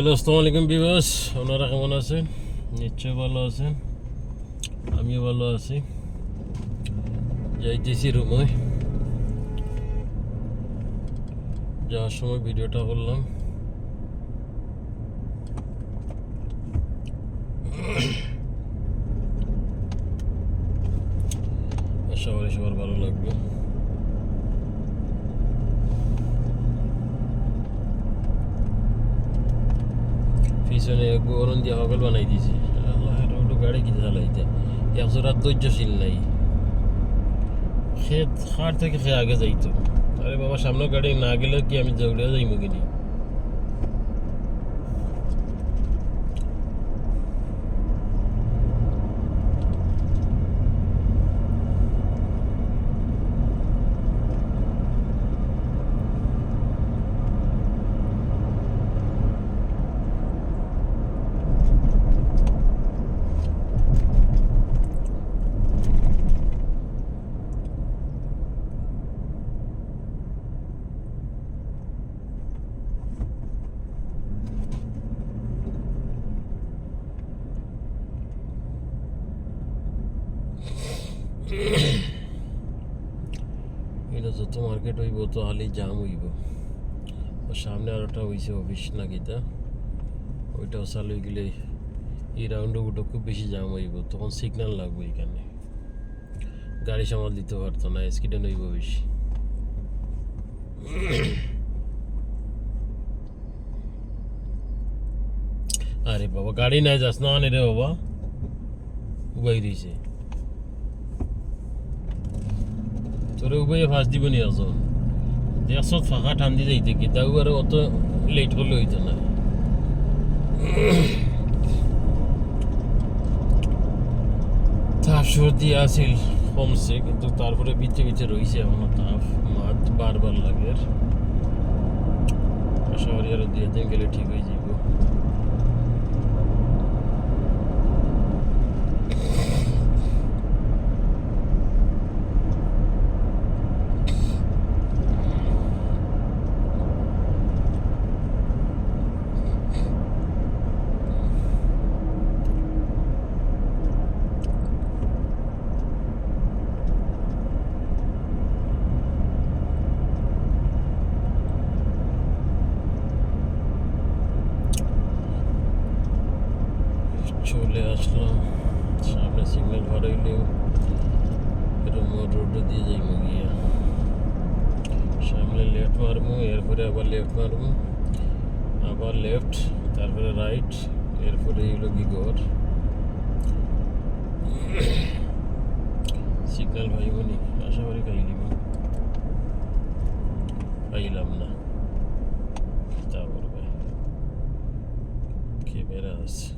Hello, আসসালামু আলাইকুম viewers. আপনারা কেমন আছেন? নিশ্চয়ই ভালো আছেন, আমিও ভালো আছি। যাইতেছি রুমে, যাওয়ার সময় ভিডিওটা করলাম। সবার ভালো লাগবে। পিছনে গরম দিয়ে হগল বানাই দিয়েছে। আল্লাহ, রোডও গাড়ি কি চালাইতে একশো রাত ধৈর্যশীল নাই। খেত খার থেকে খেয়ে আগে যাইতো। আরে বাবা, সামনে গাড়ি না গেলে কি আমি দৌড়ে যাইমু কিনি? এটা যত মার্কেট হইব তো হালি জাম হইব। সামনে আর একটা হয়েছে অফিস না কিতা, ওইটাও চালু হয়ে গেলে এই রাউন্ডে উঠো খুব বেশি জাম হইব। তখন সিগন্যাল লাগবে, এখানে গাড়ি সামাল দিতে পারতো না, অ্যাক্সিডেন্ট হইব বেশি। আরে বাবা, গাড়ি নাই, যাস না রে বাবা, উবাই দিয়েছে তোরে উবাইয়ে ফাঁস দিব নি আজ দেখছত ফাঁকা ঠান্দি যাইতে কি তাও আর অত লেট করলে হইতো না। তাপ সর্দি আসিল, কমছে, কিন্তু তারপরে বিচে রয়েছে এখনো তাপ। মাঠ বারবার লাগে। আশা করি আরো 2 দিন গেলে ঠিক হয়ে যাব। চলে আসলাম, সামনে সিগন্যাল ভাড়াইলেও এরকম রোডে দিয়ে যাইব গিয়া। সামনে লেফট মারবো, এরপরে আবার লেফট মারবো, আবার লেফট, তারপরে রাইট, এরপরে এগুলো কি ঘর। সিগন্যাল পাইব নি? আশা করি পাইলিব, পাইলাম না। তারপর ভাই ক্যামেরা আছে।